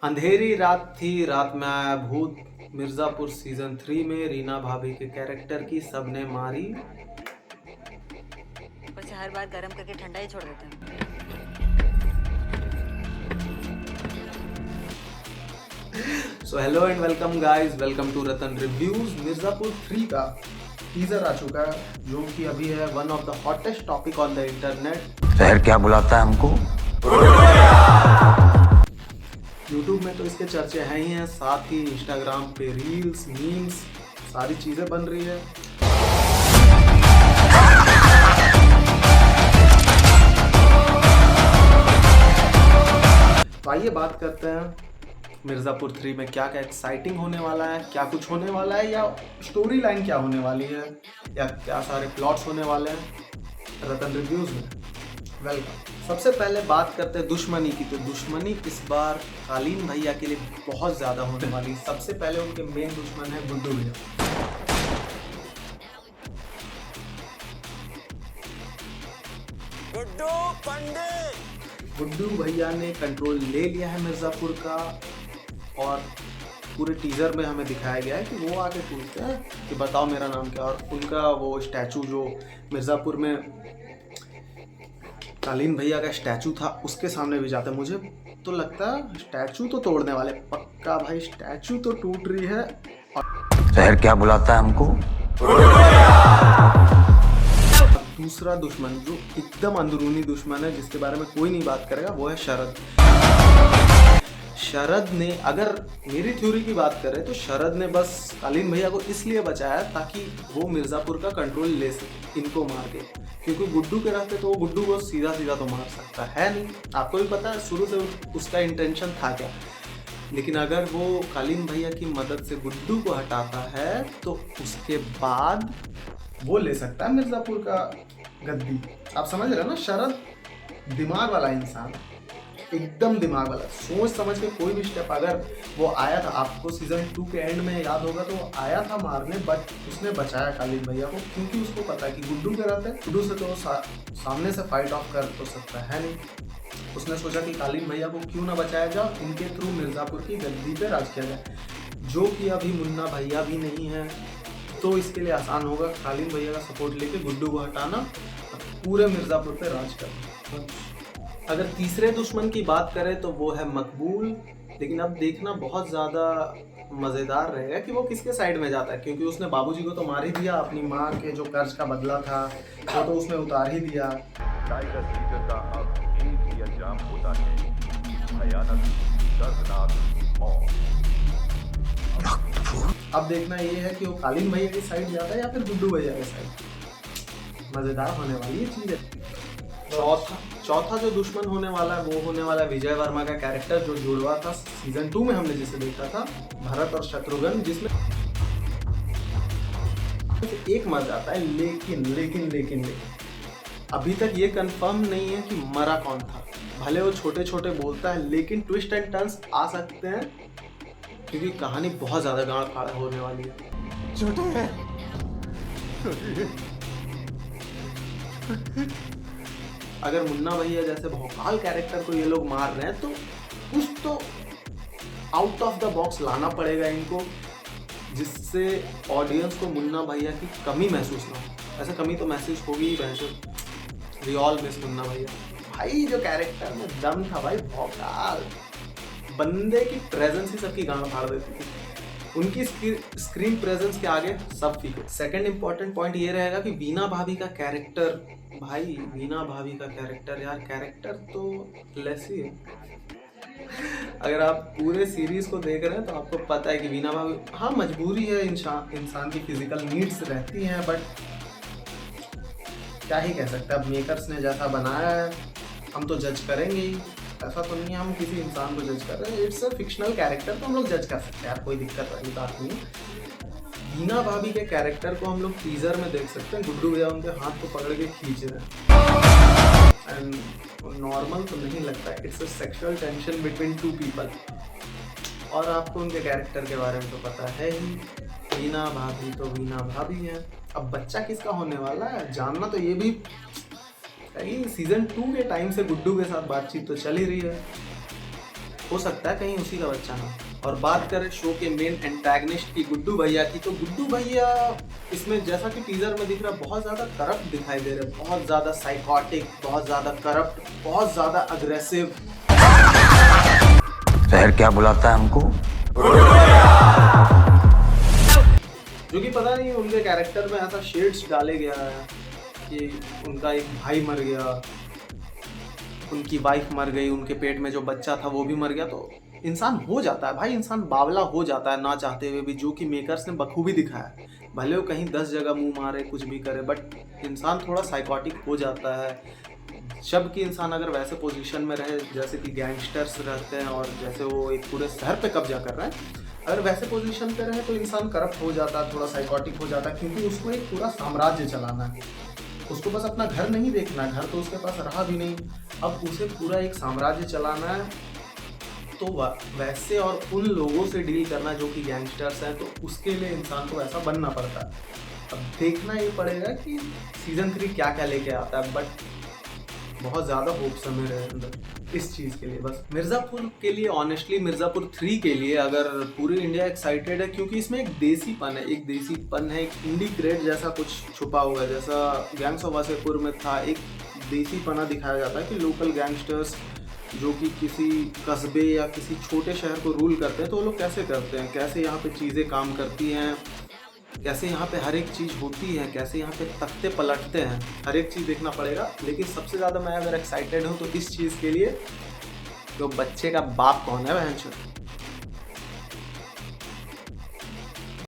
अंधेरी रात थी, रात में आया भूत। मिर्जापुर सीजन 3 में रीना भाभी के कैरेक्टर की सबने मारी। उसे हर बार गर्म करके ठंडा ही छोड़ देते हैं। So hello and welcome guys, welcome to Ratan reviews. Mirzapur 3 का टीजर आ चुका है, जो कि अभी है one of the hottest topic on the internet. शहर क्या बुलाता है हमको? यूट्यूब में तो इसके चर्चे हैं ही हैं, साथ ही इंस्टाग्राम पे रील्स, मीम्स, सारी चीजें बन रही है। तो आइए बात करते हैं मिर्जापुर 3 में क्या क्या एक्साइटिंग होने वाला है, क्या कुछ होने वाला है, या स्टोरी लाइन क्या होने वाली है, या क्या सारे प्लॉट्स होने वाले हैं रतन रिव्यूज में। वेलकम। सबसे पहले बात करते हैं दुश्मनी की। तो दुश्मनी इस बार कालीन भैया के लिए बहुत ज्यादा होने वाली है। सबसे पहले उनके मेन दुश्मन है गुड्डू भैया। गुड्डू पंडित। गुड्डू भैया ने कंट्रोल ले लिया है मिर्जापुर का, और पूरे टीजर में हमें दिखाया गया है कि वो आके पूछते हैं कि बताओ मेरा नाम क्या, और उनका वो स्टैचू जो मिर्जापुर में कालीन भैया का स्टैचू था उसके सामने भी जाता है। मुझे तो लगता है स्टैचू तो तोड़ने वाले, पक्का भाई स्टैचू तो टूट रही है। शहर क्या बुलाता है हमको? दूसरा दुश्मन जो एकदम अंदरूनी दुश्मन है, जिसके बारे में कोई नहीं बात करेगा, वो है शरद। शरद ने, अगर मेरी थ्योरी की बात करें तो शरद ने बस कालीन भैया को इसलिए बचाया ताकि वो मिर्जापुर का कंट्रोल ले सके इनको मार के, क्योंकि गुड्डू के रहते तो वो गुड्डू को सीधा सीधा तो मार सकता है नहीं। आपको भी पता है शुरू से उसका इंटेंशन था क्या। लेकिन अगर वो कालीन भैया की मदद से गुड्डू को हटाता है तो उसके बाद वो ले सकता है मिर्जापुर का गद्दी। आप समझ रहे हो ना, शरद दिमाग वाला इंसान, एकदम दिमाग वाला, सोच समझ के कोई भी स्टेप। अगर वो आया था, आपको सीजन 2 के एंड में याद होगा, तो वो आया था मारने, बट उसने बचाया कालीन भैया को, क्योंकि उसको पता है कि गुड्डू के रहते हैं, गुड्डू से तो सामने से फाइट ऑफ कर तो सकता है नहीं। उसने सोचा कि कालीन भैया को क्यों ना बचाया जाए, इनके थ्रू मिर्जापुर की गद्दी पे राज किया जाए। जो कि अभी मुन्ना भैया भी नहीं है, तो इसके लिए आसान होगा कालीन भैया का सपोर्ट लेके गुड्डू को हटाना, पूरे मिर्जापुर पे राज करना। अगर तीसरे दुश्मन की बात करें तो वो है मकबूल। लेकिन अब देखना बहुत ज़्यादा मज़ेदार रहेगा कि वो किसके साइड में जाता है, क्योंकि उसने बाबूजी को तो मार ही दिया, अपनी माँ के जो कर्ज का बदला था वो तो उसने उतार ही दिया। टाइगर सीजन का अब एक ही अंजाम होता है, भयानक दर्दनाक मौत। अब देखना ये है कि वो कालीन भैया की साइड जाता है या फिर गुड्डू भैया की साइड। मज़ेदार होने वाली ये चीज़ है। चौथा जो दुश्मन होने वाला है वो होने वाला है विजय वर्मा का कैरेक्टर, जो जुड़वा था सीजन 2 में हमने जिसे देखा था, भरत और शत्रुघ्न, जिसमें एक मर जाता है। लेकिन अभी तक ये कंफर्म नहीं है कि मरा कौन था। भले वो छोटे छोटे बोलता है, लेकिन ट्विस्ट एंड टर्न्स आ सकते हैं, क्योंकि कहानी बहुत ज्यादा गाड़ फाड़ होने वाली है। छोटे अगर मुन्ना भैया जैसे भोकाल कैरेक्टर को ये लोग मार रहे हैं, तो कुछ तो आउट ऑफ द बॉक्स लाना पड़ेगा इनको, जिससे ऑडियंस को मुन्ना भैया की कमी महसूस ना हो। ऐसे कमी तो महसूस होगी ही, वी ऑल मिस मुन्ना भैया। भाई जो कैरेक्टर में दम था भाई, भोकाल बंदे की प्रेजेंस ही सबकी गांड फाड़ देती थी। उनकी स्क्रीन प्रेजेंस के आगे सब फीके। सेकंड इंपॉर्टेंट पॉइंट ये रहेगा कि वीना भाभी का कैरेक्टर, भाई वीना भाभी का कैरेक्टर, यार कैरेक्टर तो लेस ही है। अगर आप पूरे सीरीज को देख रहे हैं तो आपको पता है कि वीना भाभी, हाँ मजबूरी है, इंसान की फिजिकल नीड्स रहती हैं, बट क्या ही कह सकते हैं। अब मेकर्स ने जैसा बनाया है हम तो जज करेंगे ही, ऐसा तो नहीं है हम किसी इंसान को जज कर रहे हैं। इट्स अ फिक्शनल कैरेक्टर, तो हम लोग जज कर सकते हैं यार, कोई दिक्कत वाली बात नहीं है। वीना भाभी के कैरेक्टर को हम लोग टीजर में देख सकते हैं, गुड्डू भैया उनके हाथ को पकड़ के खींच रहे हैं, एंड नॉर्मल तो नहीं लगता है। It's a sexual tension between two people. और आपको उनके कैरेक्टर के बारे में तो पता है ही, वीना भाभी तो वीना भाभी है। अब बच्चा किसका होने वाला है जानना तो ये भी कहीं सीजन 2 के टाइम से गुड्डू के साथ बातचीत तो चल ही रही है। हो सकता है कहीं उसी का बच्चा ना। और बात करें शो के मेन एंटैगनिस्ट की गुड्डू भैया की, तो गुड्डू भैया इसमें जैसा कि टीजर में दिख रहा है बहुत ज़्यादा करप्ट दिखाई दे रहे हैं, बहुत ज़्यादा साइकोटिक, बहुत ज़्यादा करप्ट, बहुत ज़्यादा अग्रेसिव। शहर क्या बुलाता है हमको? जो कि पता नहीं उनके कैरेक्टर में ऐसा शेड्स डाले गया है कि उनका एक भाई मर गया, उनकी वाइफ मर गई, उनके पेट में जो बच्चा था वो भी मर गया। तो इंसान हो जाता है भाई, इंसान बावला हो जाता है ना चाहते हुए भी, जो कि मेकर्स ने बखूबी दिखाया है। भले वो कहीं 10 जगह मुंह मारे, कुछ भी करे, बट इंसान थोड़ा साइकोटिक हो जाता है जब कि इंसान अगर वैसे पोजीशन में रहे जैसे कि गैंगस्टर्स रहते हैं और जैसे वो एक पूरे शहर पे कब्जा कर रहे हैं। अगर वैसे पोजीशन पे रहे तो इंसान करप्ट हो जाता है, थोड़ा साइकोटिक हो जाता है, क्योंकि उसको एक पूरा साम्राज्य चलाना है। उसको बस अपना घर नहीं देखना है, घर तो उसके पास रहा भी नहीं, अब उसे पूरा एक साम्राज्य चलाना है। तो वैसे और उन लोगों से डील करना जो कि गैंगस्टर्स हैं, तो उसके लिए इंसान को ऐसा बनना पड़ता है। अब देखना ये पड़ेगा कि सीजन 3 क्या क्या लेके आता है, बट बहुत ज़्यादा होप्स है मेरे अंदर इस चीज़ के लिए। बस मिर्ज़ापुर के लिए, ऑनेस्टली मिर्ज़ापुर 3 के लिए अगर पूरी इंडिया एक्साइटेड है, क्योंकि इसमें एक देसीपन है, एक इंडी क्रेड जैसा कुछ छुपा हुआ है। जैसा गैंग्स ऑफ वासेपुर में था, एक देसीपना दिखाया जाता है कि लोकल गैंगस्टर्स जो कि किसी कस्बे या किसी छोटे शहर को रूल करते हैं तो वो लोग कैसे करते हैं, कैसे यहाँ पे चीज़ें काम करती हैं, कैसे यहाँ पे हर एक चीज़ होती है, कैसे यहाँ पे तख्ते पलटते हैं, हर एक चीज़ देखना पड़ेगा। लेकिन सबसे ज़्यादा मैं अगर एक्साइटेड हूँ तो इस चीज़ के लिए, तो बच्चे का बाप कौन है बहन।